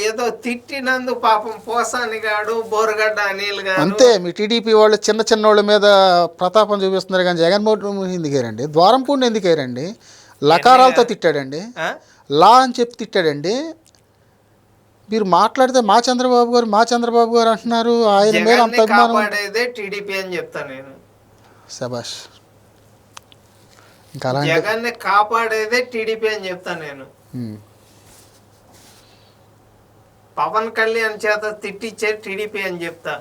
ఏదో తిట్టినందుకు పాపం పోసాని గాడు బోరగడ్డ అనిల్ గారు అంతే. మీ టీడీపీ వాళ్ళు చిన్న చిన్న వాళ్ళ మీద ప్రతాపం చూపిస్తున్నారు, కానీ జగన్మోహన్ ఎందుకేరండి? ద్వారంపూడిని ఎందుకేరండి? లకారాలతో తిట్టాడండి, లా అని చెప్పి తిట్టాడండి. మీరు మాట్లాడితే మా చంద్రబాబు గారు అంటున్నారు. ఆయన మీద అంత అభిమానం. టీడీపీ అని చెప్తాను నేను. శభాష్. ఇంకా జగన్ కాపాడేదే టీడీపీ అని చెప్తాను నేను. పవన్ కళ్యాణ్ చేత తిట్టించే టీడీపీ అని చెప్తా.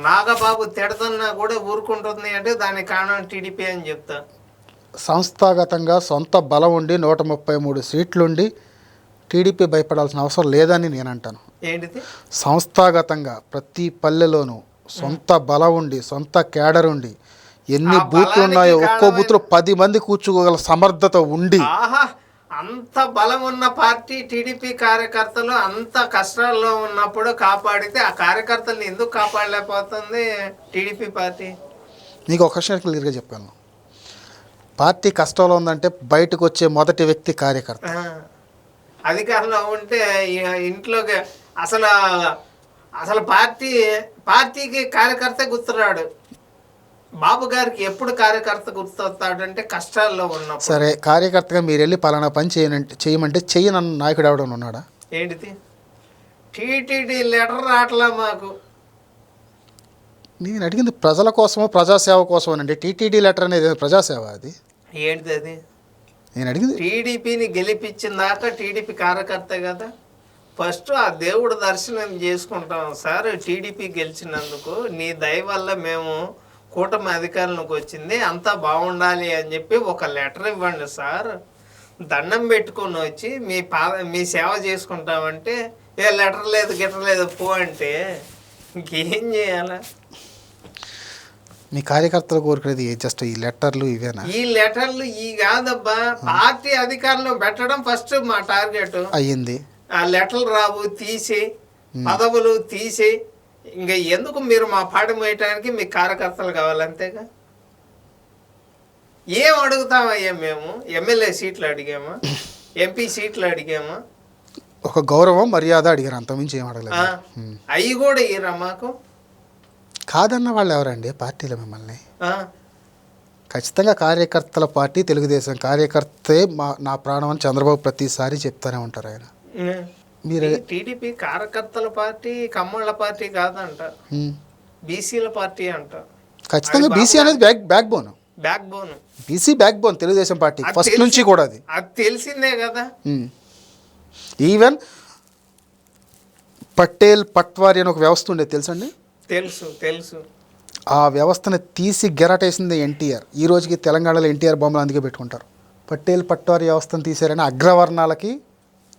నాగబాబు తిడుతున్నా కూడా ఊరుకుంటుంది అంటే దానికి కారణం టీడీపీ అని చెప్తా. సంస్థాగతంగా సొంత బలం ఉండి 133 సీట్లుండి టీడీపీ భయపడాల్సిన అవసరం లేదని నేను అంటాను. ఏంటిది? సంస్థాగతంగా ప్రతి పల్లెలోనూ సొంత బలం ఉండి, సొంత కేడర్ ఉండి, ఎన్ని బూత్లు ఉన్నాయో ఒక్కో బూత్లో 10 మంది కూర్చోగల సమర్థత ఉండి, అంత బలం ఉన్న పార్టీ టీడీపీ. కార్యకర్తలు అంత కష్టాల్లో ఉన్నప్పుడు కాపాడితే ఆ కార్యకర్తల్ని ఎందుకు కాపాడలేకపోతుంది టీడీపీ పార్టీ? నీకు ఒక క్వశ్చన్ క్లియర్గా చెప్పాను. పార్టీ కష్టంలో ఉందంటే బయటకు వచ్చే మొదటి వ్యక్తి కార్యకర్త. అధికారంలో ఉంటే ఇంట్లోకి అసలు పార్టీకి కార్యకర్త గుర్తురాడు. బాబు గారికి ఎప్పుడు కార్యకర్త గుర్తొస్తాడంటే కష్టాల్లో ఉన్నప్పుడు. సరే, కార్యకర్తగా మీరు వెళ్ళి పలానా పని చేయమంటే చెయ్యనన్న నాయకుడు ఎవడన్నా ఉన్నాడా? ఏంటిది? టీటీడీ లెటర్ రావట్లా మాకు. నేను అడిగింది ప్రజల కోసమో ప్రజాసేవ కోసం అండి. టీటీడీ లెటర్ అనేది ప్రజాసేవ? అది ఏంటిది? అది నేను అడిగింది. టీడీపీని గెలిపించిన దాకా టీడీపీ కార్యకర్త కదా. ఫస్ట్ ఆ దేవుడు దర్శనం చేసుకుంటాం సార్. టీడీపీ గెలిచినందుకు నీ దయ వల్ల మేము కూటమి అధికారంలోకి వచ్చింది, అంతా బాగుండాలి అని చెప్పి ఒక లెటర్ ఇవ్వండి సార్. దండం పెట్టుకొని వచ్చి మీ సేవ చేసుకుంటామంటే ఏ లెటర్ లేదు గిటర్ లేదు పో అంటే ఇంకేం చేయాలా? మీ కార్యకర్తలు కోరుకునేది జస్ట్ ఈ లెటర్లు ఇవేనా? ఈ లెటర్లు కాదబ్బా, పార్టీ అధికారంలో పెట్టడం ఫస్ట్ మా టార్గెట్ అయ్యింది. ఆ లెటర్లు రావు, తీసి పదవులు తీసి ఇంకా ఎందుకు మీరు మా పాట మోయటానికి మీ కార్యకర్తలు కావాలంతేగా. ఏం అడుగుతామయ్యా మేము? ఎమ్మెల్యే సీట్లు అడిగామా? ఎంపీ సీట్లు అడిగామా? ఒక గౌరవం మర్యాద అడిగారు, అంతమించి ఏం అడగలేదు. అవి కూడా ఇరా మాకు. కాదన్న వాళ్ళు ఎవరండి పార్టీలో మిమ్మల్ని? ఖచ్చితంగా కార్యకర్తల పార్టీ తెలుగుదేశం. కార్యకర్తే నా ప్రాణం అని చంద్రబాబు ప్రతిసారి చెప్తానే ఉంటారు ఆయన. మీరు టీడీపీ కార్యకర్తల పార్టీ, కమ్మళ్ళ పార్టీ కాదంట, బీసీల పార్టీ అంట. ఖచ్చితంగా బీసీ అనేది back bone. BC back bone Telugu Desam party first నుంచి కూడా. అది తెలిసిందే కదా. ఈవెన్ పటేల్ పట్వారి అని ఒక వ్యవస్థ ఉండేది తెలుసండి? తెలుసు. ఆ వ్యవస్థను తీసి గెరటేసింది ఎన్టీఆర్. ఈ రోజుకి తెలంగాణలో ఎన్టీఆర్ బొమ్మలు అందుకే పెట్టుకుంటారు. పటేల్ పట్వారి వ్యవస్థను తీసారని అగ్రవర్ణాలకి,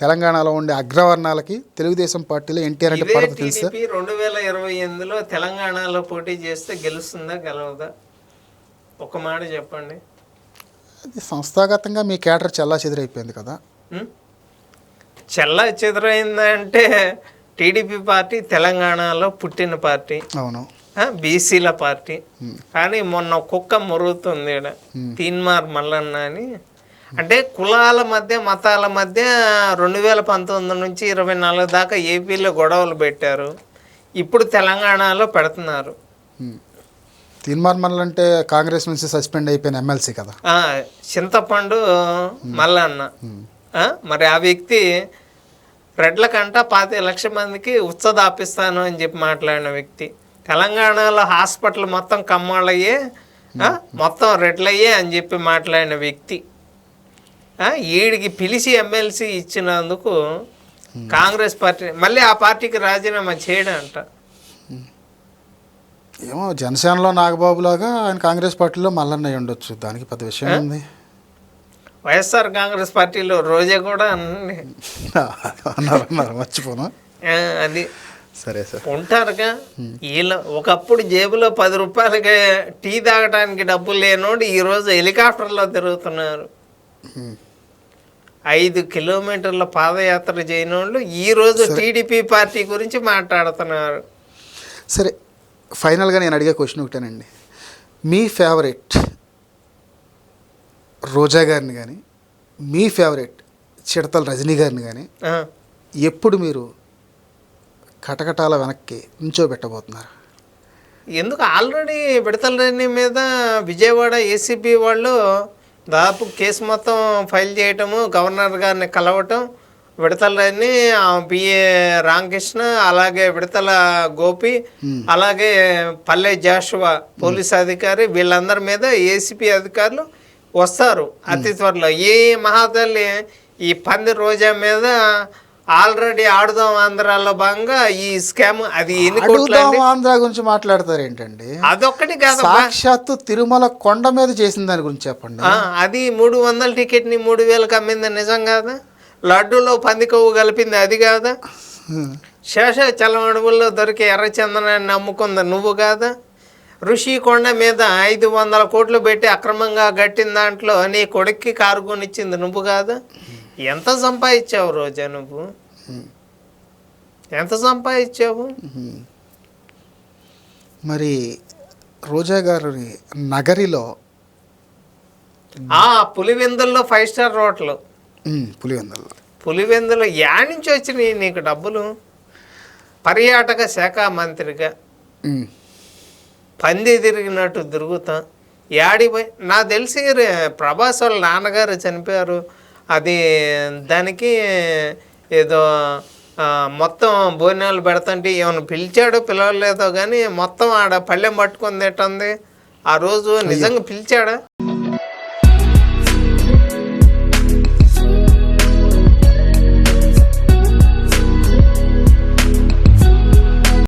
తెలంగాణలో ఉండే అగ్రవర్ణాలకి తెలుగుదేశం పార్టీలో ఎన్టీఆర్ అంటే పడత తెలుసు. 2028లో తెలంగాణలో పోటీ చేస్తే గెలుస్తుందా గెలవదా? ఒక మాట చెప్పండి. అది సంస్థాగతంగా మీ కేడర్ చెల్లా చెదిరైపోయింది కదా. చెల్లా చెదిరైందంటే టీడీపీ పార్టీ తెలంగాణలో పుట్టిన పార్టీ. అవును, బీసీల పార్టీ. కానీ మొన్న కుక్క మొరుగుతుంది తీన్మార్ మల్లన్న అని. అంటే కులాల మధ్య మతాల మధ్య 2019 నుంచి 24 దాకా ఏపీలో గొడవలు పెట్టారు. ఇప్పుడు తెలంగాణలో పెడుతున్నారు. తీన్మార్ మల్లన్న అంటే కాంగ్రెస్ నుంచి సస్పెండ్ అయిపోయిన ఎమ్మెల్సీ కదా. చింతపండు మల్లన్న. మరి ఆ వ్యక్తి రెడ్ల కంట 25 లక్షల మందికి ఉత్సదాపిస్తాను అని చెప్పి మాట్లాడిన వ్యక్తి. తెలంగాణలో హాస్పిటల్ మొత్తం కమ్మాళ్ళయ్యే, మొత్తం రెడ్లయ్యే అని చెప్పి మాట్లాడిన వ్యక్తి. ఈడికి పిలిచి ఎమ్మెల్సీ ఇచ్చినందుకు కాంగ్రెస్ పార్టీ మళ్ళీ ఆ పార్టీకి రాజీనామా చేయడం అంట. ఏమో జనసేనలో నాగబాబు లాగా ఆయన కాంగ్రెస్ పార్టీలో మల్లన్న ఉండొచ్చు, దానికి పెద్ద విషయం ఉంది. వైఎస్ఆర్ కాంగ్రెస్ పార్టీలో రోజా కూడా అన్నారు, మర్చిపోను. అది సరే సార్ ఉంటారుగా. వీళ్ళ ఒకప్పుడు జేబులో 10 రూపాయలకి టీ తాగడానికి డబ్బులు లేనోడు ఈరోజు హెలికాప్టర్లో తిరుగుతున్నారు. 5 కిలోమీటర్ల పాదయాత్ర చేయనోళ్ళు ఈరోజు టీడీపీ పార్టీ గురించి మాట్లాడుతున్నారు. సరే, ఫైనల్గా నేను అడిగే క్వశ్చన్ ఒకటేనండి. మీ ఫేవరెట్ రోజా గారిని కానీ, మీ ఫేవరెట్ చిడతల రజనీ గారిని కానీ ఎప్పుడు మీరు కటకటాల వెనక్కి నుంచోబెట్టబోతున్నారు. ఎందుకు ఆల్రెడీ విడతల రెడ్డి మీద విజయవాడ ఏసీబీ వాళ్ళు దాదాపు కేసు మొత్తం ఫైల్ చేయటము, గవర్నర్ గారిని కలవటం, విడతల రెడ్డి, బిఏ రామకృష్ణ, అలాగే విడతల గోపి, అలాగే పల్లె జాషువా పోలీస్ అధికారి, వీళ్ళందరి మీద ఏసీపీ అధికారులు వస్తారు అతి త్వరలో. ఏ మహాతల్లి ఈ పంది రోజా మీద ఆల్రెడీ ఆడుదాం ఆంధ్రాలో భాగంగా ఈ స్కామ్ అది ఎన్ని కోట్ల అడుగుదాం ఆంధ్ర గురించి మాట్లాడతారు ఏంటండి? అదొక్కటి కాదు, సాక్షాత్తు తిరుమల కొండ మీద చేసిన దాని గురించి చెప్పండి. అది 300 టికెట్ని 3000కి అమ్మింది నిజం కాదా? లడ్డూలో పంది కొవ్వు కలిపింది అది కాదా? శేషాచలం అడవుల్లో దొరికే ఎర్రచందనాన్ని అమ్ముకుంది నువ్వు కాదా? ఋషికొండ మీద 500 కోట్లు పెట్టి అక్రమంగా కట్టిన దాంట్లో నీ కొడుక్కి కారు కొనిచ్చింది నువ్వు కాదా? ఎంత సంపాదించావు రోజా నువ్వు? ఎంత సంపాదించావు? మరి రోజా గారి నగరిలో పులివెందుల్లో 5 స్టార్ హోటల్, పులివెందులో యాడ్ నుంచి వచ్చినాయి నీకు డబ్బులు? పర్యాటక శాఖ మంత్రిగా పంది తిరిగినట్టు తిరుగుతా యాడిపోయి. నాకు తెలిసి ప్రభాస్ వాళ్ళ నాన్నగారు చనిపోయారు, అది దానికి ఏదో మొత్తం భోజనాలు పెడతంటే ఏమైనా పిలిచాడో పిలవలేదో కానీ మొత్తం ఆడ పళ్ళెం పట్టుకొని తింటుంది ఆ రోజు. నిజంగా పిలిచాడా?